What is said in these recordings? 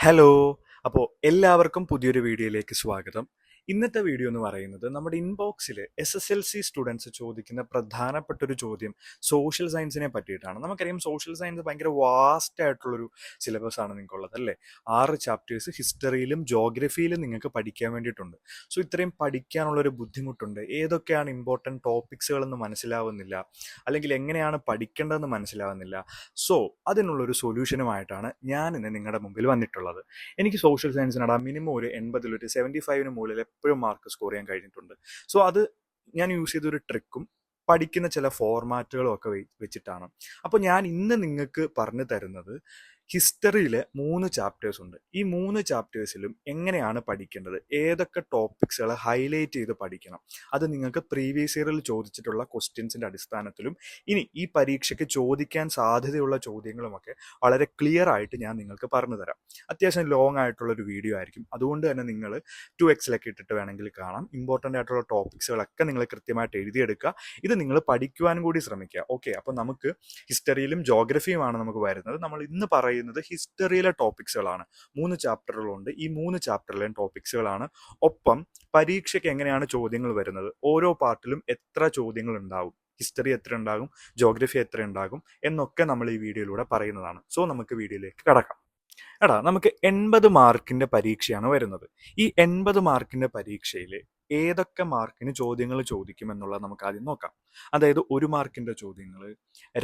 Hello. അപ്പോൾ എല്ലാവർക്കും പുതിയൊരു വീഡിയോയിലേക്ക് സ്വാഗതം. ഇന്നത്തെ വീഡിയോ എന്ന് പറയുന്നത് നമ്മുടെ ഇൻബോക്സിൽ SSLC സ്റ്റുഡൻസ് ചോദിക്കുന്ന പ്രധാനപ്പെട്ട ഒരു ചോദ്യം സോഷ്യൽ സയൻസിനെ പറ്റിയിട്ടാണ്. നമുക്കറിയാം സോഷ്യൽ സയൻസ് ഭയങ്കര വാസ്റ്റ് ആയിട്ടുള്ളൊരു സിലബസ് ആണ് നിങ്ങൾക്കുള്ളത് അല്ലേ. 6 ചാപ്റ്റേഴ്സ് ഹിസ്റ്ററിയിലും ജോഗ്രഫിയിലും നിങ്ങൾക്ക് പഠിക്കാൻ വേണ്ടിയിട്ടുണ്ട്. സോ ഇത്രയും പഠിക്കാനുള്ളൊരു ബുദ്ധിമുട്ടുണ്ട്. ഏതൊക്കെയാണ് ഇമ്പോർട്ടൻറ്റ് ടോപ്പിക്സുകളെന്ന് മനസ്സിലാവുന്നില്ല, അല്ലെങ്കിൽ എങ്ങനെയാണ് പഠിക്കേണ്ടതെന്ന് മനസ്സിലാവുന്നില്ല. സോ അതിനുള്ളൊരു സൊല്യൂഷനുമായിട്ടാണ് ഞാൻ ഇന്ന് നിങ്ങളുടെ മുമ്പിൽ വന്നിട്ടുള്ളത്. എനിക്ക് സോഷ്യൽ സയൻസിനടാ മിനിമം ഒരു 80 ഒരു 75 മുകളിൽ എപ്പോഴും മാർക്ക് സ്കോർ ചെയ്യാൻ കഴിഞ്ഞിട്ടുണ്ട്. സോ അത് ഞാൻ യൂസ് ചെയ്തൊരു ട്രിക്കും പഠിക്കുന്ന ചില ഫോർമാറ്റുകളും ഒക്കെ വെച്ചിട്ടാണ്. അപ്പോൾ ഞാൻ ഇന്ന് നിങ്ങൾക്ക് പറഞ്ഞു തരുന്നത് ഹിസ്റ്ററിയിലെ 3 ചാപ്റ്റേഴ്സ് ഉണ്ട്. ഈ 3 ചാപ്റ്റേഴ്സിലും എങ്ങനെയാണ് പഠിക്കേണ്ടത്, ഏതൊക്കെ ടോപ്പിക്സുകൾ ഹൈലൈറ്റ് ചെയ്ത് പഠിക്കണം, അത് നിങ്ങൾക്ക് പ്രീവിയസ് ഇയറിൽ ചോദിച്ചിട്ടുള്ള ക്വസ്റ്റ്യൻസിൻ്റെ അടിസ്ഥാനത്തിലും ഇനി ഈ പരീക്ഷയ്ക്ക് ചോദിക്കാൻ സാധ്യതയുള്ള ചോദ്യങ്ങളുമൊക്കെ വളരെ ക്ലിയർ ആയിട്ട് ഞാൻ നിങ്ങൾക്ക് പറഞ്ഞു തരാം. അത്യാവശ്യം ലോങ് ആയിട്ടുള്ളൊരു വീഡിയോ ആയിരിക്കും. അതുകൊണ്ട് തന്നെ നിങ്ങൾ 2x ഇട്ടിട്ട് വേണമെങ്കിൽ കാണാം. ഇമ്പോർട്ടൻ്റ് ആയിട്ടുള്ള ടോപ്പിക്സുകളൊക്കെ നിങ്ങൾ കൃത്യമായിട്ട് എഴുതിയെടുക്കുക. ഇത് നിങ്ങൾ പഠിക്കുവാനും കൂടി ശ്രമിക്കുക. ഓക്കെ, അപ്പോൾ നമുക്ക് ഹിസ്റ്ററിയിലും ജോഗ്രഫിയുമാണ് നമുക്ക് വരുന്നത്. നമ്മൾ ഇന്ന് പറയുന്നത് ഹിസ്റ്ററിയിലെ ടോപ്പിക്സുകളാണ്. 3 ചാപ്റ്ററുകളുണ്ട്. ഈ 3 ചാപ്റ്ററിലെയും ടോപ്പിക്സുകളാണ്. ഒപ്പം പരീക്ഷയ്ക്ക് എങ്ങനെയാണ് ചോദ്യങ്ങൾ വരുന്നത്, ഓരോ പാർട്ടിലും എത്ര ചോദ്യങ്ങൾ ഉണ്ടാവും, ഹിസ്റ്ററി എത്ര ഉണ്ടാകും, ജോഗ്രഫി എത്ര ഉണ്ടാകും എന്നൊക്കെ നമ്മൾ ഈ വീഡിയോയിലൂടെ പറയുന്നതാണ്. സോ നമുക്ക് വീഡിയോയിലേക്ക് കടക്കാം. നമുക്ക് 80 മാർക്കിന്റെ പരീക്ഷയാണ് വരുന്നത്. ഈ 80 മാർക്കിന്റെ പരീക്ഷയിൽ ഏതൊക്കെ മാർക്കിന് ചോദ്യങ്ങൾ ചോദിക്കുമെന്നുള്ളത് നമുക്ക് ആദ്യം നോക്കാം. അതായത് 1 മാർക്കിന്റെ ചോദ്യങ്ങൾ,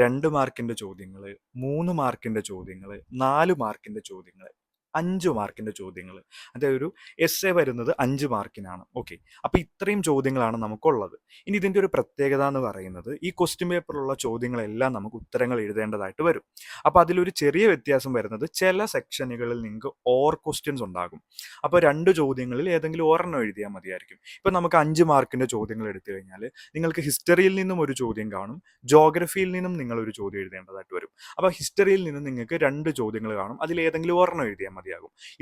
2 മാർക്കിന്റെ ചോദ്യങ്ങൾ, 3 മാർക്കിന്റെ ചോദ്യങ്ങൾ, 4 മാർക്കിന്റെ ചോദ്യങ്ങൾ, 5 മാർക്കിന്റെ ചോദ്യങ്ങൾ. അതായത് ഒരു എസ്സേ വരുന്നത് 5 മാർക്കിനാണ്. ഓക്കെ, അപ്പോൾ ഇത്രയും ചോദ്യങ്ങളാണ് നമുക്കുള്ളത്. ഇനി ഇതിൻ്റെ ഒരു പ്രത്യേകത എന്ന് പറയുന്നത് ഈ ക്വസ്റ്റ്യൻ പേപ്പറിലുള്ള ചോദ്യങ്ങളെല്ലാം നമുക്ക് ഉത്തരങ്ങൾ എഴുതേണ്ടതായിട്ട് വരും. അപ്പോൾ അതിലൊരു ചെറിയ വ്യത്യാസം വരുന്നത് ചില സെക്ഷനുകളിൽ നിങ്ങൾക്ക് ഓർ ക്വസ്റ്റ്യൻസ് ഉണ്ടാകും. അപ്പോൾ 2 ചോദ്യങ്ങളിൽ ഏതെങ്കിലും ഒരെണ്ണം എഴുതിയാൽ മതിയായിരിക്കും. ഇപ്പം നമുക്ക് 5 മാർക്കിന്റെ ചോദ്യങ്ങൾ എടുത്തു കഴിഞ്ഞാൽ നിങ്ങൾക്ക് ഹിസ്റ്ററിയിൽ നിന്നും ഒരു ചോദ്യം കാണും, ജോഗ്രഫിയിൽ നിന്നും നിങ്ങൾ ഒരു ചോദ്യം എഴുതേണ്ടതായിട്ട് വരും. അപ്പോൾ ഹിസ്റ്ററിയിൽ നിന്നും നിങ്ങൾക്ക് 2 ചോദ്യങ്ങൾ കാണും, അതിലേതെങ്കിലും ഒരെണ്ണം എഴുതിയാൽ മതിയാകും.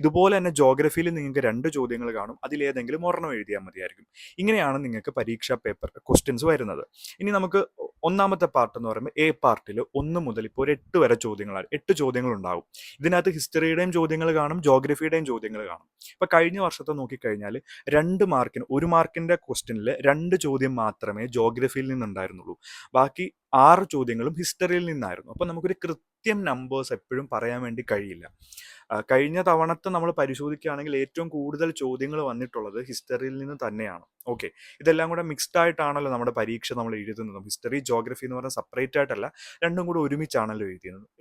ഇതുപോലെ തന്നെ ജോഗ്രഫിയിൽ നിങ്ങൾക്ക് 2 ചോദ്യങ്ങൾ കാണും, അതിലേതെങ്കിലും ഒരെണ്ണം എഴുതിയാൽ മതിയായിരിക്കും. ഇങ്ങനെയാണ് നിങ്ങൾക്ക് പരീക്ഷാ പേപ്പർ ക്വസ്റ്റ്യൻസ് വരുന്നത്. ഇനി നമുക്ക് ഒന്നാമത്തെ പാർട്ട് എന്ന് പറയുമ്പോൾ എ പാർട്ടിൽ 1 മുതൽ ഇപ്പോൾ ഒരു 8 വരെ ചോദ്യങ്ങളാണ്. 8 ചോദ്യങ്ങൾ ഉണ്ടാവും. ഇതിനകത്ത് ഹിസ്റ്ററിയുടെയും ചോദ്യങ്ങൾ കാണും, ജോഗ്രഫിയുടെയും ചോദ്യങ്ങൾ കാണും. ഇപ്പൊ കഴിഞ്ഞ വർഷത്തെ നോക്കിക്കഴിഞ്ഞാൽ 2 മാർക്കിന് 1 മാർക്കിന്റെ ക്വസ്റ്റ്യനിൽ 2 ചോദ്യം മാത്രമേ ജോഗ്രഫിയിൽ നിന്നുണ്ടായിരുന്നുള്ളൂ. ബാക്കി 6 ചോദ്യങ്ങളും ഹിസ്റ്ററിയിൽ നിന്നായിരുന്നു. അപ്പൊ നമുക്കൊരു കൃത്യം നമ്പേഴ്സ് എപ്പോഴും പറയാൻ വേണ്ടി കഴിയില്ല. കഴിഞ്ഞ തവണത്തെ നമ്മൾ പരിശോധിക്കുകയാണെങ്കിൽ ഏറ്റവും കൂടുതൽ ചോദ്യങ്ങൾ വന്നിട്ടുള്ളത് ഹിസ്റ്ററിയിൽ നിന്ന് തന്നെയാണ്. ഓക്കെ, ഇതെല്ലാം കൂടെ മിക്സ്ഡ് ആയിട്ടാണല്ലോ നമ്മുടെ പരീക്ഷ നമ്മൾ എഴുതുന്നത്. ഹിസ്റ്ററി ജോഗ്രഫി എന്ന് പറഞ്ഞാൽ സെപ്പറേറ്റ് ആയിട്ടല്ല, രണ്ടും കൂടെ ഒരുമിച്ചാണല്ലോ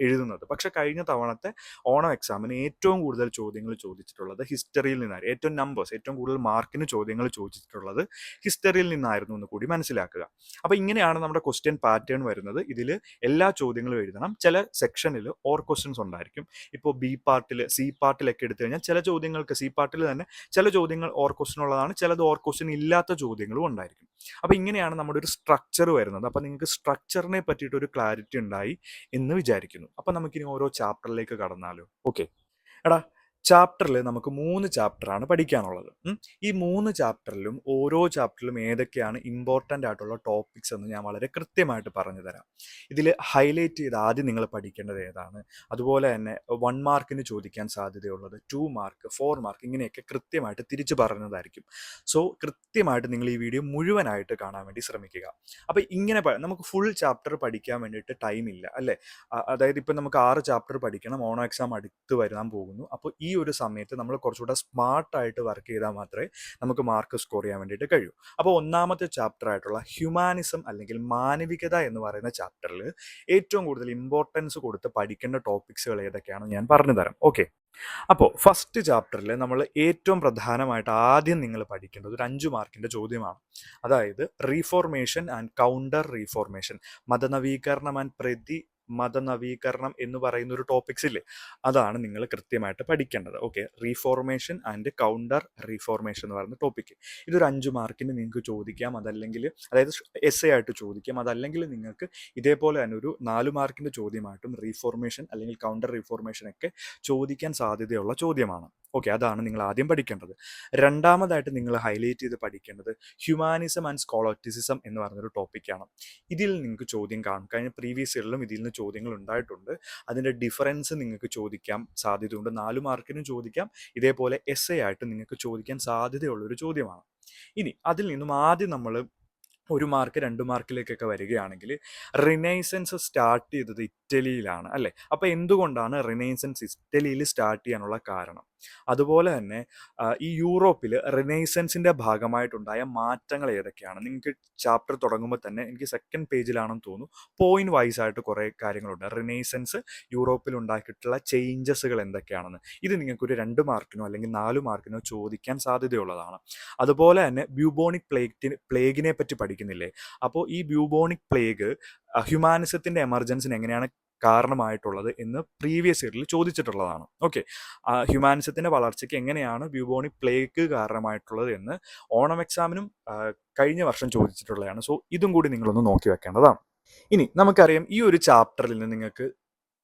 എഴുതുന്നത്. പക്ഷെ കഴിഞ്ഞ തവണത്തെ ഓണം എക്സാമിന് ഏറ്റവും കൂടുതൽ ചോദ്യങ്ങൾ ചോദിച്ചിട്ടുള്ളത് ഹിസ്റ്ററിയിൽ നിന്നായിരുന്നു. ഏറ്റവും നമ്പേഴ്സ്, ഏറ്റവും കൂടുതൽ മാർക്കിന് ചോദ്യങ്ങൾ ചോദിച്ചിട്ടുള്ളത് ഹിസ്റ്ററിയിൽ നിന്നായിരുന്നു എന്ന് കൂടി മനസ്സിലാക്കുക. അപ്പോൾ ഇങ്ങനെയാണ് നമ്മുടെ ക്വസ്റ്റ്യൻ പാറ്റേൺ വരുന്നത്. ഇതിൽ എല്ലാ ചോദ്യങ്ങളും എഴുതണം. ചില സെക്ഷനിൽ ഓർ ക്വസ്റ്റ്യൻസ് ഉണ്ടായിരിക്കും. ഇപ്പോൾ ബി പാർട്ടിൽ, സി പാർട്ടിലൊക്കെ എടുത്തു കഴിഞ്ഞാൽ ചില ചോദ്യങ്ങൾക്ക് സി പാർട്ടിൽ തന്നെ ചില ചോദ്യങ്ങൾ ഓർ ക്വസ്റ്റ്യൻ ഉള്ളതാണ്, ചിലത് ഓർ ക്വസ്റ്റ്യൻ ഇല്ലാത്ത ചോദ്യങ്ങളും ഉണ്ടായിരിക്കും. അപ്പോൾ ഇങ്ങനെയാണ് നമ്മുടെ ഒരു സ്ട്രക്ചർ വരുന്നത്. അപ്പോൾ നിങ്ങൾക്ക് സ്ട്രക്ചറിനെ പറ്റിയിട്ട് ഒരു ക്ലാരിറ്റി ഉണ്ടായി എന്ന് വിചാരിക്കുന്നു. അപ്പോൾ നമുക്കിനി ഓരോ ചാപ്റ്ററിലേക്ക് കടന്നാലോ? ഓക്കെ, ചാപ്റ്ററിൽ നമുക്ക് 3 ചാപ്റ്ററാണ് പഠിക്കാനുള്ളത്. ഈ 3 ചാപ്റ്ററിലും ഓരോ ചാപ്റ്ററിലും ഏതൊക്കെയാണ് ഇമ്പോർട്ടൻ്റ് ആയിട്ടുള്ള ടോപ്പിക്സ് എന്ന് ഞാൻ വളരെ കൃത്യമായിട്ട് പറഞ്ഞു തരാം. ഇതിൽ ഹൈലൈറ്റ് ചെയ്ത് ആദ്യം നിങ്ങൾ പഠിക്കേണ്ടത് ഏതാണ്, അതുപോലെ തന്നെ 1 മാർക്കിന് ചോദിക്കാൻ സാധ്യതയുള്ളത്, 2 മാർക്ക്, 4 മാർക്ക്, ഇങ്ങനെയൊക്കെ കൃത്യമായിട്ട് തിരിച്ചു പറഞ്ഞതായിരിക്കും. സോ കൃത്യമായിട്ട് നിങ്ങൾ ഈ വീഡിയോ മുഴുവനായിട്ട് കാണാൻ വേണ്ടി ശ്രമിക്കുക. അപ്പോൾ ഇങ്ങനെ നമുക്ക് ഫുൾ ചാപ്റ്റർ പഠിക്കാൻ വേണ്ടിയിട്ട് ടൈമില്ല അല്ലേ. അതായത് ഇപ്പം നമുക്ക് 6 ചാപ്റ്റർ പഠിക്കണം, ഓണം എക്സാം അടുത്ത് വരാൻ പോകുന്നു. അപ്പോൾ ഈ ഒരു സമയത്ത് നമ്മൾ കുറച്ചുകൂടെ സ്മാർട്ടായിട്ട് വർക്ക് ചെയ്താൽ മാത്രമേ നമുക്ക് മാർക്ക് സ്കോർ ചെയ്യാൻ വേണ്ടിയിട്ട് കഴിയൂ. അപ്പോൾ ഒന്നാമത്തെ ചാപ്റ്റർ ആയിട്ടുള്ള ഹ്യൂമാനിസം അല്ലെങ്കിൽ മാനവികത എന്ന് പറയുന്ന ചാപ്റ്ററിൽ ഏറ്റവും കൂടുതൽ ഇമ്പോർട്ടൻസ് കൊടുത്ത് പഠിക്കേണ്ട ടോപ്പിക്സുകൾ ഏതൊക്കെയാണെന്ന് ഞാൻ പറഞ്ഞു തരാം. ഓക്കെ, അപ്പോൾ ഫസ്റ്റ് ചാപ്റ്ററിൽ നമ്മൾ ഏറ്റവും പ്രധാനമായിട്ട് ആദ്യം നിങ്ങൾ പഠിക്കേണ്ടത് ഒരു 5 മാർക്കിൻ്റെ ചോദ്യമാണ്. അതായത് റീഫോർമേഷൻ ആൻഡ് കൗണ്ടർ റീഫോർമേഷൻ, മതനവീകരണം ആൻഡ് മതനവീകരണം എന്ന് പറയുന്ന ഒരു ടോപ്പിക്സ് ഇല്ലേ, അതാണ് നിങ്ങൾ കൃത്യമായിട്ട് പഠിക്കേണ്ടത്. Okay, reformation and counter reformation എന്ന് പറയുന്ന ടോപ്പിക്ക്. ഇതൊരു 5 മാർക്കിന് നിങ്ങൾക്ക് ചോദിക്കാം, അതല്ലെങ്കിൽ അതായത് എസ്സേ ആയിട്ട് ചോദിക്കാം, അതല്ലെങ്കിൽ നിങ്ങൾക്ക് ഇതേപോലെ തന്നെ ഒരു 4 മാർക്കിൻ്റെ ചോദ്യമായിട്ടും റീഫോർമേഷൻ അല്ലെങ്കിൽ കൗണ്ടർ റീഫോർമേഷൻ ഒക്കെ ചോദിക്കാൻ സാധ്യതയുള്ള ചോദ്യമാണ്. ഓക്കെ, അതാണ് നിങ്ങൾ ആദ്യം പഠിക്കേണ്ടത്. രണ്ടാമതായിട്ട് നിങ്ങൾ ഹൈലൈറ്റ് ചെയ്ത് പഠിക്കേണ്ടത് ഹ്യൂമാനിസം ആൻഡ് സ്കോളറ്റിസിസം എന്ന് പറഞ്ഞൊരു ടോപ്പിക്കാണ്. ഇതിൽ നിങ്ങൾക്ക് ചോദ്യം കാണും. കഴിഞ്ഞ പ്രീവിയസ് ഇയറിലും ഇതിൽ നിന്ന് ചോദ്യങ്ങൾ ഉണ്ടായിട്ടുണ്ട്. അതിൻ്റെ ഡിഫറൻസ് നിങ്ങൾക്ക് ചോദിക്കാൻ സാധ്യതയുണ്ട്. 4 മാർക്കിനും ചോദിക്കാം. ഇതേപോലെ എസ് ആയിട്ട് നിങ്ങൾക്ക് ചോദിക്കാൻ സാധ്യതയുള്ളൊരു ചോദ്യമാണ്. ഇനി അതിൽ നിന്നും ആദ്യം നമ്മൾ 1 മാർക്ക് 2 മാർക്കിലേക്കൊക്കെ വരികയാണെങ്കിൽ, റിനൈസൻസ് സ്റ്റാർട്ട് ചെയ്തത് ഇറ്റലിയിലാണ് അല്ലേ? അപ്പോൾ എന്തുകൊണ്ടാണ് റിനൈസൻസ് ഇറ്റലിയിൽ സ്റ്റാർട്ട് ചെയ്യാനുള്ള കാരണം? അതുപോലെ തന്നെ ഈ യൂറോപ്പിൽ റിനൈസൻസിൻ്റെ ഭാഗമായിട്ടുണ്ടായ മാറ്റങ്ങൾ ഏതൊക്കെയാണ്? നിങ്ങൾക്ക് ചാപ്റ്റർ തുടങ്ങുമ്പോൾ തന്നെ എനിക്ക് സെക്കൻഡ് പേജിലാണെന്ന് തോന്നുന്നു, പോയിന്റ് വൈസ് ആയിട്ട് കുറേ കാര്യങ്ങളുണ്ട്. റിനൈസൻസ് യൂറോപ്പിൽ ഉണ്ടാക്കിയിട്ടുള്ള ചേഞ്ചസുകൾ എന്തൊക്കെയാണെന്ന്. ഇത് നിങ്ങൾക്കൊരു 2 മാർക്കിനോ അല്ലെങ്കിൽ 4 മാർക്കിനോ ചോദിക്കാൻ സാധ്യതയുള്ളതാണ്. അതുപോലെ തന്നെ ബ്യൂബോണിക് പ്ലേഗിനെ പറ്റി പഠിക്കുന്നില്ലേ? അപ്പോൾ ഈ ബ്യൂബോണിക് പ്ലേഗ് ഹ്യൂമാനിസത്തിൻ്റെ എമർജൻസിന് എങ്ങനെയാണ് കാരണമായിട്ടുള്ളത് എന്ന് പ്രീവിയസ് ഇയറിൽ ചോദിച്ചിട്ടുള്ളതാണ്. ഓക്കെ, ഹ്യൂമാനിസത്തിൻ്റെ വളർച്ചയ്ക്ക് എങ്ങനെയാണ് ബ്യൂബോണിക് പ്ലേഗ് കാരണമായിട്ടുള്ളത് എന്ന് ഓണം എക്സാമിനും കഴിഞ്ഞ വർഷം ചോദിച്ചിട്ടുള്ളതാണ്. സോ ഇതും കൂടി നിങ്ങളൊന്ന് നോക്കി വെക്കേണ്ടതാണ്. ഇനി നമുക്കറിയാം, ഈ ഒരു ചാപ്റ്ററിൽ നിന്ന് നിങ്ങൾക്ക്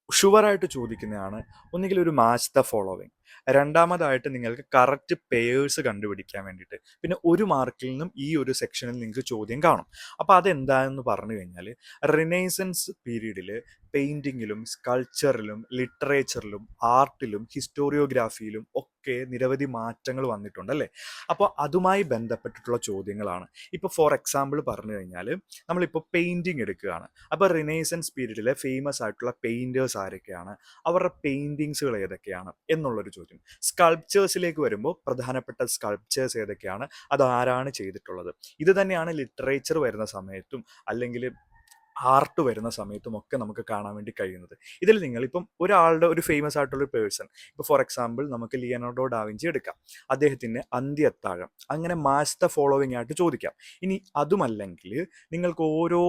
ഷുവറായിട്ട് ചോദിക്കുന്നതാണ് ഒന്നുകിൽ ഒരു മാച്ച് ദ ഫോളോവിങ്, രണ്ടാമതായിട്ട് നിങ്ങൾക്ക് കറക്റ്റ് പേയേഴ്സ് കണ്ടുപിടിക്കാൻ വേണ്ടിയിട്ട്, പിന്നെ 1 മാർക്കിൽ നിന്നും ഈ ഒരു സെക്ഷനിൽ നിങ്ങൾക്ക് ചോദ്യം കാണും. അപ്പോൾ അതെന്താണെന്ന് പറഞ്ഞു കഴിഞ്ഞാൽ, റിനൈസൻസ് പീരീഡിൽ പെയിൻറ്റിങ്ങിലും സ്കൾച്ചറിലും ലിറ്ററേച്ചറിലും ആർട്ടിലും ഹിസ്റ്റോറിയോഗ്രാഫിയിലും ഒക്കെ നിരവധി മാറ്റങ്ങൾ വന്നിട്ടുണ്ട് അല്ലേ? അപ്പോൾ അതുമായി ബന്ധപ്പെട്ടിട്ടുള്ള ചോദ്യങ്ങളാണ്. ഇപ്പോൾ ഫോർ എക്സാമ്പിൾ പറഞ്ഞു കഴിഞ്ഞാൽ, നമ്മളിപ്പോൾ പെയിൻറ്റിങ് എടുക്കുകയാണ്. അപ്പോൾ റിനൈസൻസ് പീരീഡിലെ ഫേമസ് ആയിട്ടുള്ള പെയിൻറ്റേഴ്സ് ആരൊക്കെയാണ്, അവരുടെ പെയിൻറ്റിങ്സുകൾ ഏതൊക്കെയാണ് എന്നുള്ളൊരു ചോദ്യം. സ്കൾപ്ചേഴ്സിലേക്ക് വരുമ്പോൾ പ്രധാനപ്പെട്ട സ്കൾപ്ചേഴ്സ് ഏതൊക്കെയാണ്, അതാരാണ് ചെയ്തിട്ടുള്ളത്. ഇത് തന്നെയാണ് ലിറ്ററേച്ചർ വരുന്ന സമയത്തും അല്ലെങ്കിൽ ആർട്ട് വരുന്ന സമയത്തും ഒക്കെ നമുക്ക് കാണാൻ വേണ്ടി കഴിയുന്നത്. ഇതിൽ നിങ്ങളിപ്പം ഒരാളുടെ ഒരു ഫേമസ് ആയിട്ടുള്ള പേഴ്സൺ, ഇപ്പോൾ ഫോർ എക്സാമ്പിൾ നമുക്ക് ലിയനാർഡോ ഡാവിഞ്ചി എടുക്കാം. അദ്ദേഹത്തിൻ്റെ അന്ത്യത്താഴം, അങ്ങനെ മാച്ച് ദ ഫോളോവിങ് ആയിട്ട് ചോദിക്കാം. ഇനി അതുമല്ലെങ്കിൽ നിങ്ങൾക്ക് ഓരോ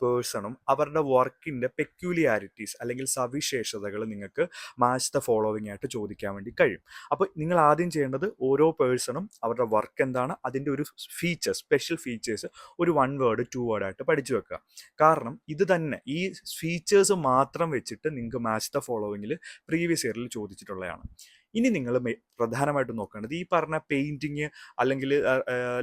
പേഴ്സണും അവരുടെ വർക്കിൻ്റെ പെക്യൂലിയാരിറ്റീസ് അല്ലെങ്കിൽ സവിശേഷതകൾ നിങ്ങൾക്ക് മാച്ച് ദ ഫോളോവിങ് ആയിട്ട് ചോദിക്കാൻ വേണ്ടി കഴിയും. അപ്പോൾ നിങ്ങൾ ആദ്യം ചെയ്യേണ്ടത് ഓരോ പേഴ്സണും അവരുടെ വർക്ക് എന്താണ്, അതിൻ്റെ ഒരു ഫീച്ചേഴ്സ്, സ്പെഷ്യൽ ഫീച്ചേഴ്സ് ഒരു 1 വേർഡ് 2 വേർഡായിട്ട് പഠിച്ചു വെക്കുക. കാരണം ഇത് തന്നെ, ഈ ഫീച്ചേഴ്സ് മാത്രം വെച്ചിട്ട് നിങ്ങൾക്ക് മാച്ച് ദ ഫോളോവിങ്ങിൽ പ്രീവിയസ് ഇയറിൽ ചോദിച്ചിട്ടുള്ളതാണ്. ഇനി നിങ്ങൾ പ്രധാനമായിട്ടും നോക്കേണ്ടത് ഈ പറഞ്ഞ പെയിൻറ്റിങ് അല്ലെങ്കിൽ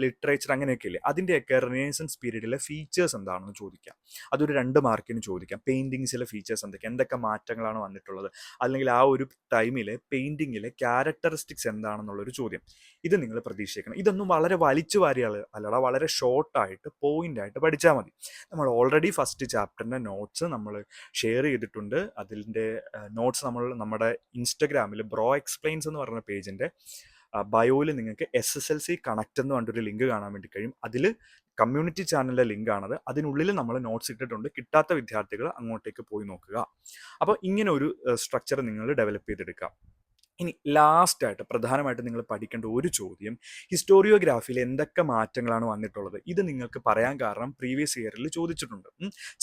ലിറ്ററേച്ചർ അങ്ങനെയൊക്കെ ഇല്ലേ, അതിൻ്റെയൊക്കെ റിനൈസൻസ് പീരീഡിലെ ഫീച്ചേഴ്സ് എന്താണെന്ന് ചോദിക്കാം. അതൊരു 2 മാർക്കിന് ചോദിക്കാം. പെയിൻറ്റിങ്സിലെ ഫീച്ചേഴ്സ് എന്തൊക്കെ മാറ്റങ്ങളാണ് വന്നിട്ടുള്ളത്, അല്ലെങ്കിൽ ആ ഒരു ടൈമിലെ പെയിൻറ്റിങ്ങിലെ ക്യാരക്ടറിസ്റ്റിക്സ് എന്താണെന്നുള്ളൊരു ചോദ്യം. ഇത് നിങ്ങൾ പ്രതീക്ഷിക്കണം. ഇതൊന്നും വളരെ വലിച്ചു വാരിയ അല്ലടാ, വളരെ ഷോർട്ടായിട്ട് പോയിൻ്റായിട്ട് പഠിച്ചാൽ മതി. നമ്മൾ ഓൾറെഡി ഫസ്റ്റ് ചാപ്റ്ററിൻ്റെ നോട്ട്സ് നമ്മൾ ഷെയർ ചെയ്തിട്ടുണ്ട്. അതിൻ്റെ നോട്ട്സ് നമ്മൾ നമ്മുടെ ഇൻസ്റ്റഗ്രാമിൽ ബ്രോ എക്സ്പ്ലെയിൻസ് എന്ന് പറഞ്ഞ പേജിൻ്റെ ബയോയിൽ നിങ്ങൾക്ക് SSLC കണക്ട് എന്ന് പറഞ്ഞൊരു ലിങ്ക് കാണാൻ വേണ്ടി കഴിയും. അതിൽ കമ്മ്യൂണിറ്റി ചാനലിൻ്റെ ലിങ്കാണത്. അതിനുള്ളിൽ നമ്മൾ നോട്ട്സ് ഇട്ടിട്ടുണ്ട്. കിട്ടാത്ത വിദ്യാർത്ഥികൾ അങ്ങോട്ടേക്ക് പോയി നോക്കുക. അപ്പോൾ ഇങ്ങനെ ഒരു സ്ട്രക്ചർ നിങ്ങൾ ഡെവലപ്പ് ചെയ്തെടുക്കുക. ഇനി ലാസ്റ്റായിട്ട് പ്രധാനമായിട്ട് നിങ്ങൾ പഠിക്കേണ്ട ഒരു ചോദ്യം, ഹിസ്റ്റോറിയോഗ്രാഫിയിൽ എന്തൊക്കെ മാറ്റങ്ങളാണ് വന്നിട്ടുള്ളത്. ഇത് നിങ്ങൾക്ക് പറയാൻ കാരണം പ്രീവിയസ് ഇയറിൽ ചോദിച്ചിട്ടുണ്ട്.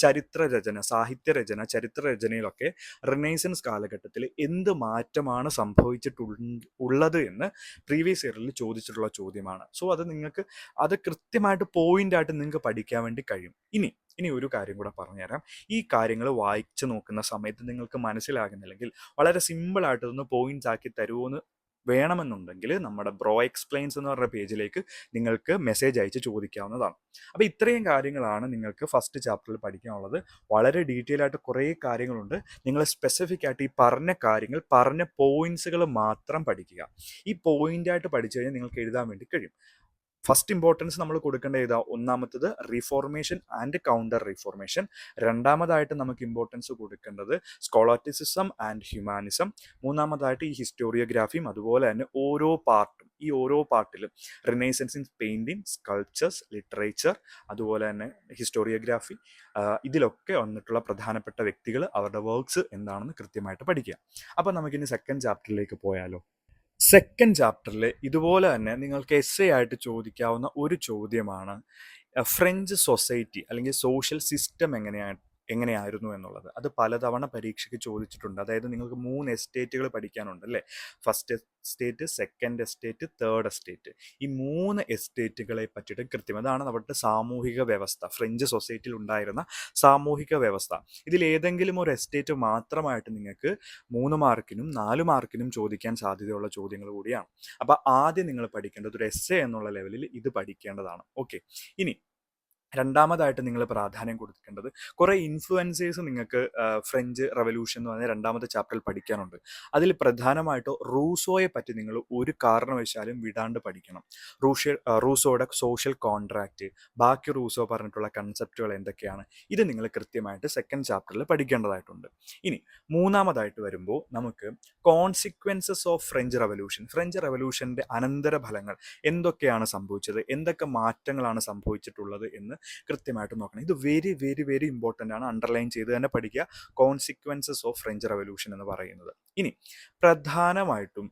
ചരിത്രരചന, സാഹിത്യരചന, ചരിത്രരചനയിലൊക്കെ റിനൈസൻസ് കാലഘട്ടത്തിൽ എന്ത് മാറ്റമാണ് സംഭവിച്ചിട്ടുള്ളത് എന്ന് പ്രീവിയസ് ഇയറിൽ ചോദിച്ചിട്ടുള്ള ചോദ്യമാണ്. സോ അത് നിങ്ങൾക്ക് അത് കൃത്യമായിട്ട് പോയിൻ്റായിട്ട് നിങ്ങൾക്ക് പഠിക്കാൻ വേണ്ടി കഴിയും. ഇനി ഒരു കാര്യം കൂടെ പറഞ്ഞുതരാം. ഈ കാര്യങ്ങൾ വായിച്ചു നോക്കുന്ന സമയത്ത് നിങ്ങൾക്ക് മനസ്സിലാകുന്നില്ലെങ്കിൽ വളരെ സിമ്പിളായിട്ട് ഇതൊന്ന് പോയിന്റ്സ് ആക്കി തരുമോയെന്ന് വേണമെന്നുണ്ടെങ്കിൽ നമ്മുടെ ബ്രോ എക്സ്പ്ലെയിൻസ് എന്ന് പറഞ്ഞ പേജിലേക്ക് നിങ്ങൾക്ക് മെസ്സേജ് അയച്ച് ചോദിക്കാവുന്നതാണ്. അപ്പോൾ ഇത്രയും കാര്യങ്ങളാണ് നിങ്ങൾക്ക് ഫസ്റ്റ് ചാപ്റ്ററിൽ പഠിക്കാനുള്ളത്. വളരെ ഡീറ്റെയിൽ ആയിട്ട് കുറേ കാര്യങ്ങളുണ്ട്. നിങ്ങൾ സ്പെസിഫിക് ആയിട്ട് ഈ പറഞ്ഞ കാര്യങ്ങൾ, പറഞ്ഞ പോയിന്റ്സുകൾ മാത്രം പഠിക്കുക. ഈ പോയിൻ്റായിട്ട് പഠിച്ചു കഴിഞ്ഞാൽ നിങ്ങൾക്ക് എഴുതാൻ വേണ്ടി കഴിയും. ഫസ്റ്റ് ഇമ്പോർട്ടൻസ് നമ്മൾ കൊടുക്കേണ്ട ഏതാ? ഒന്നാമത്തത് റിഫോർമേഷൻ ആൻഡ് കൗണ്ടർ റിഫോർമേഷൻ. രണ്ടാമതായിട്ട് നമുക്ക് ഇമ്പോർട്ടൻസ് കൊടുക്കേണ്ടത് സ്കോളാറ്റിസിസം ആൻഡ് ഹ്യൂമാനിസം. മൂന്നാമതായിട്ട് ഈ ഹിസ്റ്റോറിയോഗ്രാഫിയും അതുപോലെ തന്നെ ഓരോ പാർട്ടിലും renaissance in painting, sculptures, literature, അതുപോലെ തന്നെ ഹിസ്റ്റോറിയോഗ്രാഫി, ഇതിലൊക്കെ വന്നിട്ടുള്ള പ്രധാനപ്പെട്ട വ്യക്തികൾ, അവരുടെ വർക്ക്സ് എന്താണെന്ന് കൃത്യമായിട്ട് പഠിക്കുക. അപ്പോൾ നമുക്കിനി സെക്കൻഡ് ചാപ്റ്ററിലേക്ക് പോയാലോ? സെക്കൻഡ് ചാപ്റ്ററിൽ ഇതുപോലെ തന്നെ നിങ്ങൾക്ക് ആയിട്ട് ചോദിക്കാവുന്ന ഒരു ചോദ്യമാണ് ഫ്രഞ്ച് സൊസൈറ്റി അല്ലെങ്കിൽ സോഷ്യൽ സിസ്റ്റം എങ്ങനെയാണ് എങ്ങനെയായിരുന്നു എന്നുള്ളത്. അത് പലതവണ പരീക്ഷയ്ക്ക് ചോദിച്ചിട്ടുണ്ട്. അതായത് നിങ്ങൾക്ക് 3 എസ്റ്റേറ്റുകൾ പഠിക്കാനുണ്ട് അല്ലേ? First estate, second estate, third estate. ഈ 3 എസ്റ്റേറ്റുകളെ പറ്റിയിട്ട് കൃത്യം അതാണ് നമ്മുടെ സാമൂഹിക വ്യവസ്ഥ, ഫ്രഞ്ച് സൊസൈറ്റിയിൽ ഉണ്ടായിരുന്ന സാമൂഹിക വ്യവസ്ഥ. ഇതിലേതെങ്കിലും ഒരു എസ്റ്റേറ്റ് മാത്രമായിട്ട് നിങ്ങൾക്ക് 3 മാർക്കിനും 4 മാർക്കിനും ചോദിക്കാൻ സാധ്യതയുള്ള ചോദ്യങ്ങൾ കൂടിയാണ്. അപ്പോൾ ആദ്യം നിങ്ങൾ പഠിക്കേണ്ടത് ഒരു എസ്സേ എന്നുള്ള ലെവലിൽ ഇത് പഠിക്കേണ്ടതാണ്. ഓക്കെ, ഇനി രണ്ടാമതായിട്ട് നിങ്ങൾ പ്രാധാന്യം കൊടുക്കേണ്ടത് കുറേ ഇൻഫ്ലുവൻസേഴ്സ് നിങ്ങൾക്ക് ഫ്രഞ്ച് റവല്യൂഷൻ എന്ന് പറഞ്ഞ രണ്ടാമത്തെ ചാപ്റ്ററിൽ പഠിക്കാനുണ്ട്. അതിൽ പ്രധാനമായിട്ടും റൂസോയെ പറ്റി നിങ്ങൾ ഒരു കാരണവശാലും വിടാണ്ട് പഠിക്കണം. റൂസോയുടെ സോഷ്യൽ കോൺട്രാക്റ്റ്, ബാക്കി റൂസോ പറഞ്ഞിട്ടുള്ള കൺസെപ്റ്റുകൾ എന്തൊക്കെയാണ്, ഇത് നിങ്ങൾ കൃത്യമായിട്ട് സെക്കൻഡ് ചാപ്റ്ററിൽ പഠിക്കേണ്ടതായിട്ടുണ്ട്. ഇനി മൂന്നാമതായിട്ട് വരുമ്പോൾ നമുക്ക് consequences of French revolution, French റവല്യൂഷൻ്റെ അനന്തരഫലങ്ങൾ എന്തൊക്കെയാണ് സംഭവിച്ചത്, എന്തൊക്കെ മാറ്റങ്ങളാണ് സംഭവിച്ചിട്ടുള്ളത് എന്ന് കൃത്യമായിട്ട് നോക്കണം. ഇത് വെരി വെരി വെരി ഇമ്പോർട്ടൻ്റ് ആണ്. അണ്ടർലൈൻ ചെയ്ത് തന്നെ പഠിക്കുക, കോൺസിക്വൻസസ് ഓഫ് ഫ്രഞ്ച് റവല്യൂഷൻ എന്ന് പറയുന്നത്. ഇനി പ്രധാനമായിട്ടും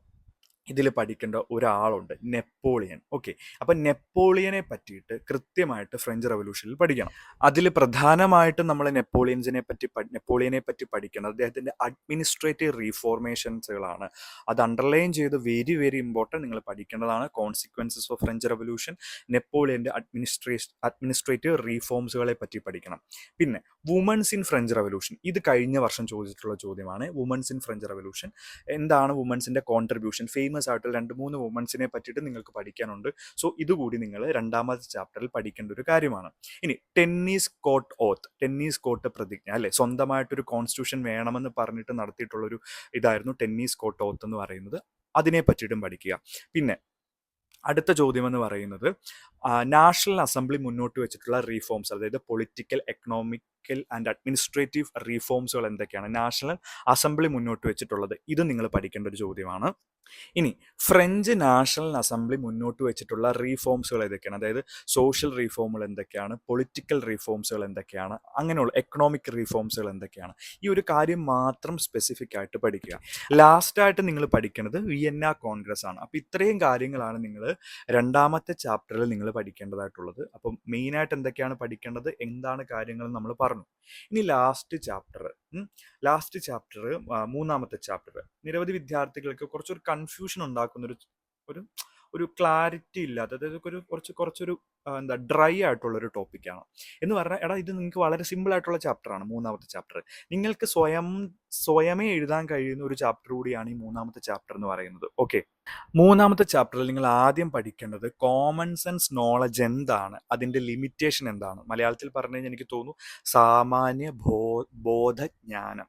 ഇതിൽ പഠിക്കേണ്ട ഒരാളുണ്ട്, നെപ്പോളിയൻ. ഓക്കെ, അപ്പം നെപ്പോളിയനെ പറ്റിയിട്ട് കൃത്യമായിട്ട് ഫ്രഞ്ച് റവല്യൂഷനിൽ പഠിക്കണം. അതിൽ പ്രധാനമായിട്ടും നമ്മൾ നെപ്പോളിയനെ പറ്റി പഠിക്കുന്നത് അദ്ദേഹത്തിൻ്റെ അഡ്മിനിസ്ട്രേറ്റീവ് റീഫോർമേഷൻസുകളാണ്. അത് അണ്ടർലൈൻ ചെയ്ത് വെരി വെരി ഇമ്പോർട്ടൻറ്റ് നിങ്ങൾ പഠിക്കേണ്ടതാണ്. കോൺസിക്വൻസസ് ഓഫ് ഫ്രഞ്ച് റവല്യൂഷൻ, നെപ്പോളിയൻ്റെ അഡ്മിനിസ്ട്രേറ്റീവ് റീഫോംസുകളെ പറ്റി പഠിക്കണം. പിന്നെ വുമൻസ് ഇൻ ഫ്രഞ്ച് റവല്യൂഷൻ, ഇത് കഴിഞ്ഞ വർഷം ചോദിച്ചിട്ടുള്ള ചോദ്യമാണ്. വുമൻസ് ഇൻ ഫ്രഞ്ച് റവല്യൂഷൻ എന്താണ്, വുമൻസിൻ്റെ കോൺട്രിബ്യൂഷൻ, ഫേമസ് ആയിട്ടുള്ള 2-3 വുമൻസിനെ പറ്റിയിട്ട് നിങ്ങൾക്ക് പഠിക്കാനുണ്ട്. സോ ഇതുകൂടി നിങ്ങൾ രണ്ടാമത്തെ ചാപ്റ്ററിൽ പഠിക്കേണ്ട ഒരു കാര്യമാണ്. ഇനി ടെന്നീസ് കോട്ട് ഓത്ത്, ടെന്നീസ് കോട്ട് പ്രതിജ്ഞ അല്ലെ, സ്വന്തമായിട്ടൊരു കോൺസ്റ്റിറ്റ്യൂഷൻ വേണമെന്ന് പറഞ്ഞിട്ട് നടത്തിയിട്ടുള്ളൊരു ഇതായിരുന്നു ടെന്നീസ് കോട്ട് ഓത്ത് എന്ന് പറയുന്നത്. അതിനെ പറ്റിയിട്ടും പഠിക്കുക. പിന്നെ അടുത്ത ചോദ്യം എന്ന് പറയുന്നത് നാഷണൽ അസംബ്ലി മുന്നോട്ട് വെച്ചിട്ടുള്ള റീഫോംസ്, അതായത് പൊളിറ്റിക്കൽ, എക്കണോമിക്കൽ ആൻഡ് അഡ്മിനിസ്ട്രേറ്റീവ് റീഫോംസുകൾ എന്തൊക്കെയാണ് നാഷണൽ അസംബ്ലി മുന്നോട്ട് വെച്ചിട്ടുള്ളത്, ഇത് നിങ്ങൾ പഠിക്കേണ്ട ഒരു ചോദ്യമാണ്. ഇനി ഫ്രഞ്ച് നാഷണൽ അസംബ്ലി മുന്നോട്ട് വെച്ചിട്ടുള്ള റീഫോംസുകൾ ഏതൊക്കെയാണ്, അതായത് സോഷ്യൽ റീഫോമുകൾ എന്തൊക്കെയാണ്, പൊളിറ്റിക്കൽ റീഫോംസുകൾ എന്തൊക്കെയാണ്, അങ്ങനെയുള്ള എക്കണോമിക് റീഫോംസുകൾ എന്തൊക്കെയാണ്, ഈ ഒരു കാര്യം മാത്രം സ്പെസിഫിക് ആയിട്ട് പഠിക്കുക. ലാസ്റ്റായിട്ട് നിങ്ങൾ പഠിക്കേണ്ടത് വിയന്ന കോൺഗ്രസ് ആണ്. അപ്പോൾ ഇത്രയും കാര്യങ്ങളാണ് നിങ്ങൾ രണ്ടാമത്തെ ചാപ്റ്ററിൽ നിങ്ങൾ പഠിക്കേണ്ടതായിട്ടുള്ളത്. അപ്പം മെയിനായിട്ട് എന്തൊക്കെയാണ് പഠിക്കേണ്ടത്, എന്താണ് കാര്യങ്ങൾ നമ്മൾ പറഞ്ഞു. ഇനി ലാസ്റ്റ് ചാപ്റ്റർ മൂന്നാമത്തെ ചാപ്റ്റർ നിരവധി വിദ്യാർത്ഥികൾക്ക് കുറച്ചൊരു കൺഫ്യൂഷൻ ഉണ്ടാക്കുന്ന ഒരു ഒരു ക്ലാരിറ്റി ഇല്ലാത്ത, അതായത് കുറച്ചൊരു എന്താ ഡ്രൈ ആയിട്ടുള്ളൊരു ടോപ്പിക്കാണ്. എന്ന് പറഞ്ഞാൽ എടാ ഇത് നിങ്ങൾക്ക് വളരെ സിമ്പിൾ ആയിട്ടുള്ള ചാപ്റ്ററാണ് മൂന്നാമത്തെ ചാപ്റ്റർ. നിങ്ങൾക്ക് സ്വയമേ എഴുതാൻ കഴിയുന്ന ഒരു ചാപ്റ്റർ കൂടിയാണ് ഈ മൂന്നാമത്തെ ചാപ്റ്റർ എന്ന് പറയുന്നത്. ഓക്കെ, മൂന്നാമത്തെ ചാപ്റ്ററിൽ നിങ്ങൾ ആദ്യം പഠിക്കേണ്ടത് കോമൺ സെൻസ് നോളജ് എന്താണ്, അതിൻ്റെ ലിമിറ്റേഷൻ എന്താണ്. മലയാളത്തിൽ പറഞ്ഞു കഴിഞ്ഞാൽ എനിക്ക് തോന്നുന്നു സാമാന്യ ബോധജ്ഞാനം.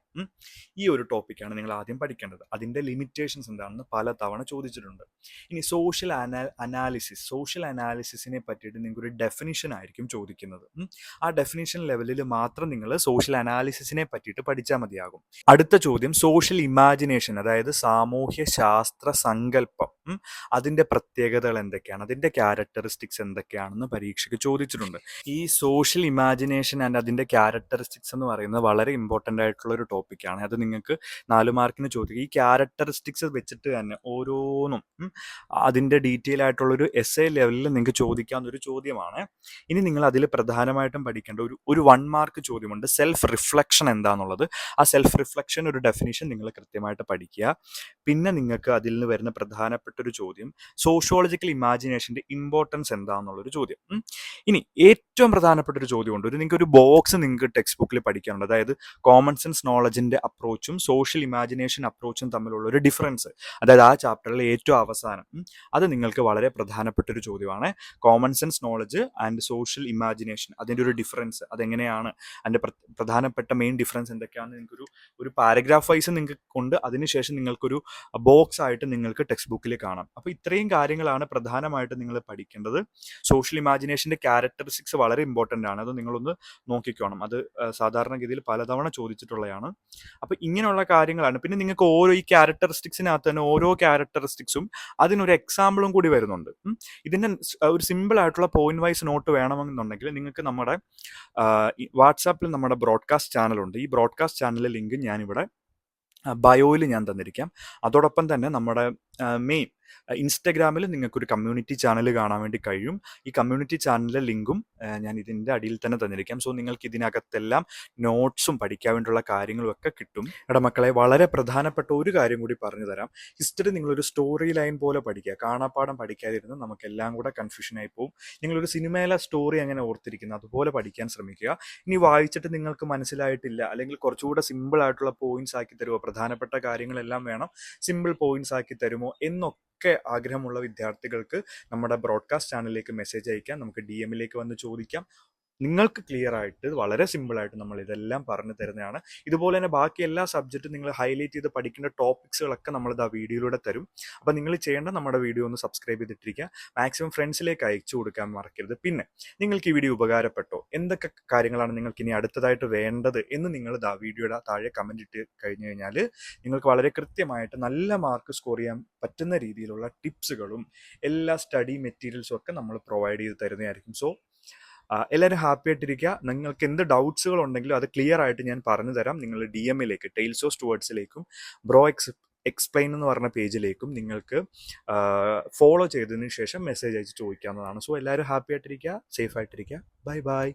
ഈ ഒരു ടോപ്പിക്കാണ് നിങ്ങൾ ആദ്യം പഠിക്കേണ്ടത്. അതിൻ്റെ ലിമിറ്റേഷൻസ് എന്താണെന്ന് പലതവണ ചോദിച്ചിട്ടുണ്ട്. ഇനി സോഷ്യൽ അനാലിസിസിനെ പറ്റിയിട്ട് നിങ്ങൾക്കൊരു ഡെഫിനിഷൻ ആയിരിക്കും ചോദിക്കുന്നത്. ആ ഡെഫിനിഷൻ ലെവലിൽ മാത്രം നിങ്ങൾ സോഷ്യൽ അനാലിസിസിനെ പറ്റിയിട്ട് പഠിച്ചാൽ മതിയാകും. അടുത്ത ചോദ്യം സോഷ്യൽ ഇമാജിനേഷൻ, അതായത് സാമൂഹ്യ ശാസ്ത്ര സങ്കല്പം, അതിൻ്റെ പ്രത്യേകതകൾ എന്തൊക്കെയാണ്, അതിൻ്റെ ക്യാരക്ടറിസ്റ്റിക്സ് എന്തൊക്കെയാണെന്ന് പരീക്ഷയ്ക്ക് ചോദിച്ചിട്ടുണ്ട്. ഈ സോഷ്യൽ ഇമാജിനേഷൻ ആൻഡ് അതിൻ്റെ ക്യാരക്ടറിസ്റ്റിക്സ് എന്ന് പറയുന്നത് വളരെ ഇമ്പോർട്ടൻ്റ് ആയിട്ടുള്ള ഒരു ടോപ്പിക്കാണ്. അത് നിങ്ങൾക്ക് 4 മാർക്കിന് ചോദിക്കും. ഈ ക്യാരക്ടറിസ്റ്റിക്സ് വെച്ചിട്ട് തന്നെ ഓരോന്നും അതിൻ്റെ ഡീറ്റെയിൽ ആയിട്ടുള്ളൊരു എസ്സേ ലെവലിൽ നിങ്ങൾക്ക് ചോദിക്കാവുന്ന ഒരു ചോദ്യമാണ്. ഇനി നിങ്ങൾ അതിൽ പ്രധാനമായിട്ടും പഠിക്കേണ്ട ഒരു 1 മാർക്ക് ചോദ്യമുണ്ട്, സെൽഫ് റിഫ്ലക്ഷൻ എന്താണെന്നുള്ളത്. ആ സെൽഫ് റിഫ്ലക്ഷൻ ഒരു ഡെഫിനിഷൻ നിങ്ങൾ കൃത്യമായിട്ട് പഠിക്കുക. പിന്നെ നിങ്ങൾക്ക് അതിൽ നിന്ന് വരുന്ന പ്രധാനപ്പെട്ട ഒരു ചോദ്യം സോഷ്യോളജിക്കൽ ഇമാജിനേഷൻ്റെ ഇമ്പോർട്ടൻസ് എന്താണെന്നുള്ളൊരു ചോദ്യം. ഇനി ഏറ്റവും പ്രധാനപ്പെട്ട ഒരു ചോദ്യമുണ്ട്, നിങ്ങൾക്ക് ബോക്സ് നിങ്ങൾക്ക് ടെക്സ്റ്റ് ബുക്കിൽ പഠിക്കാനുണ്ട്, അതായത് കോമൺ സെൻസ് നോളജിൻ്റെ അപ്രോച്ചും സോഷ്യൽ ഇമാജിനേഷൻ അപ്രോച്ചും തമ്മിലുള്ള ഒരു ഡിഫറൻസ്, അതായത് ആ ചാപ്റ്ററിൽ ഏറ്റവും അവസാനം. അത് നിങ്ങൾക്ക് വളരെ പ്രധാനപ്പെട്ട ഒരു ചോദ്യമാണ്. Common sense knowledge and social imagination, അതിൻ്റെ ഒരു ഡിഫറൻസ് അതെങ്ങനെയാണ്, അതിൻ്റെ പ്രധാനപ്പെട്ട മെയിൻ ഡിഫറൻസ് എന്തൊക്കെയാണെന്ന് നിങ്ങൾക്കൊരു പാരഗ്രാഫ് വൈസ് നിങ്ങൾക്ക് കൊണ്ട് അതിനുശേഷം നിങ്ങൾക്കൊരു ബോക്സ് ആയിട്ട് നിങ്ങൾക്ക് ടെക്സ്റ്റ് ബുക്കിൽ കാണാം. അപ്പോൾ ഇത്രയും കാര്യങ്ങളാണ് പ്രധാനമായിട്ട് നിങ്ങൾ പഠിക്കേണ്ടത്. സോഷ്യൽ ഇമാജിനേഷൻ്റെ ക്യാരക്ടറിസ്റ്റിക്സ് വളരെ ഇമ്പോർട്ടൻ്റ് ആണ്, അത് നിങ്ങളൊന്ന് നോക്കിക്കോണം. അത് സാധാരണഗതിയിൽ പലതവണ ചോദിച്ചിട്ടുള്ളതാണ്. അപ്പോൾ ഇങ്ങനെയുള്ള കാര്യങ്ങളാണ്. പിന്നെ നിങ്ങൾക്ക് ഈ ക്യാരക്ടറിസ്റ്റിക്സിനകത്ത് തന്നെ ഓരോ ക്യാരക്ടറിസ്റ്റിക്സും അതിനൊരു എക്സാമ്പിളും കൂടി വരുന്നുണ്ട്. ഇതിൻ്റെ ഒരു സിമ്പിൾ ആയിട്ടുള്ള പോയിന്റ് വൈസ് നോട്ട് വേണമെന്നുണ്ടെങ്കിൽ നിങ്ങൾക്ക് നമ്മുടെ വാട്സാപ്പിൽ നമ്മുടെ ബ്രോഡ്കാസ്റ്റ് ചാനലുണ്ട്. ഈ ബ്രോഡ്കാസ്റ്റ് ചാനലിലെ ലിങ്ക് ഞാനിവിടെ ബയോയിൽ ഞാൻ തന്നിരിക്കാം. അതോടൊപ്പം തന്നെ നമ്മുടെ മെയിൻ ഇൻസ്റ്റഗ്രാമിൽ നിങ്ങൾക്കൊരു കമ്മ്യൂണിറ്റി ചാനൽ കാണാൻ വേണ്ടി കഴിയും. ഈ കമ്മ്യൂണിറ്റി ചാനലിലെ ലിങ്കും ഞാൻ ഇതിൻ്റെ അടിയിൽ തന്നെ തന്നിരിക്കാം. സോ നിങ്ങൾക്ക് ഇതിനകത്തെല്ലാം നോട്ട്സും പഠിക്കാൻ വേണ്ടിയുള്ള കാര്യങ്ങളും ഒക്കെ കിട്ടും. എടാ മക്കളെ, വളരെ പ്രധാനപ്പെട്ട ഒരു കാര്യം കൂടി പറഞ്ഞു തരാം. ഹിസ്റ്ററി നിങ്ങളൊരു സ്റ്റോറി ലൈൻ പോലെ പഠിക്കുക. കാണാപ്പാഠം പഠിക്കാതിരുന്ന് നമുക്കെല്ലാം കൂടെ കൺഫ്യൂഷനായി പോകും. നിങ്ങളൊരു സിനിമയിലെ സ്റ്റോറി അങ്ങനെ ഓർത്തിരിക്കുന്നത് അതുപോലെ പഠിക്കാൻ ശ്രമിക്കുക. ഇനി വായിച്ചിട്ട് നിങ്ങൾക്ക് മനസ്സിലായിട്ടില്ല, അല്ലെങ്കിൽ കുറച്ചുകൂടെ സിമ്പിൾ ആയിട്ടുള്ള പോയിന്റ്സ് ആക്കി തരുമോ, പ്രധാനപ്പെട്ട കാര്യങ്ങളെല്ലാം വേണം, സിമ്പിൾ പോയിന്റ്സ് ആക്കി തരുമോ എന്നൊക്കെ ആഗ്രഹമുള്ള വിദ്യാർത്ഥികൾക്ക് നമ്മുടെ ബ്രോഡ്കാസ്റ്റ് ചാനലിലേക്ക് മെസ്സേജ് അയക്കാം. നമുക്ക് DM-ലേക്ക് വന്ന് ചോദിക്കാം. നിങ്ങൾക്ക് ക്ലിയർ ആയിട്ട് വളരെ സിമ്പിളായിട്ട് നമ്മൾ ഇതെല്ലാം പറഞ്ഞു തരുന്നതാണ്. ഇതുപോലെ തന്നെ ബാക്കി എല്ലാ സബ്ജക്റ്റും നിങ്ങൾ ഹൈലൈറ്റ് ചെയ്ത് പഠിക്കേണ്ട ടോപ്പിക്സുകളൊക്കെ നമ്മളിത് ആ വീഡിയോയിലൂടെ തരും. അപ്പോൾ നിങ്ങൾ ചെയ്യേണ്ട നമ്മുടെ വീഡിയോ ഒന്ന് സബ്സ്ക്രൈബ് ചെയ്തിട്ടിരിക്കുക. മാക്സിമം ഫ്രണ്ട്സിലേക്ക് അയച്ചു കൊടുക്കാൻ മറക്കരുത്. പിന്നെ നിങ്ങൾക്ക് ഈ വീഡിയോ ഉപകാരപ്പെട്ടോ, എന്തൊക്കെ കാര്യങ്ങളാണ് നിങ്ങൾക്ക് ഇനി അടുത്തതായിട്ട് വേണ്ടത് എന്ന് നിങ്ങൾ വീഡിയോയുടെ താഴെ കമൻറ്റ് ഇട്ട് കഴിഞ്ഞു കഴിഞ്ഞാൽ നിങ്ങൾക്ക് വളരെ കൃത്യമായിട്ട് നല്ല മാർക്ക് സ്കോർ ചെയ്യാൻ പറ്റുന്ന രീതിയിലുള്ള ടിപ്സുകളും എല്ലാ സ്റ്റഡി മെറ്റീരിയൽസും ഒക്കെ നമ്മൾ പ്രൊവൈഡ് ചെയ്ത് തരുന്നതായിരിക്കും. സോ എല്ലാവരും ഹാപ്പി ആയിട്ടിരിക്കുക. നിങ്ങൾക്ക് എന്ത് ഡൗട്ട്സുകൾ ഉണ്ടെങ്കിലും അത് ക്ലിയർ ആയിട്ട് ഞാൻ പറഞ്ഞു തരാം. നിങ്ങൾ DM-ലേക്ക് ടെയിൽസ് ഓഫ് സ്റ്റുവർഡ്സിലേക്കും ബ്രോ എക്സ്പ്ലെയിൻ എന്ന് പറഞ്ഞ പേജിലേക്കും നിങ്ങൾക്ക് ഫോളോ ചെയ്തതിന് ശേഷം മെസ്സേജ് അയച്ച് ചോദിക്കാവുന്നതാണ്. സോ എല്ലാവരും ഹാപ്പി ആയിട്ടിരിക്കുക, സേഫ് ആയിട്ടിരിക്കുക. Bye bye.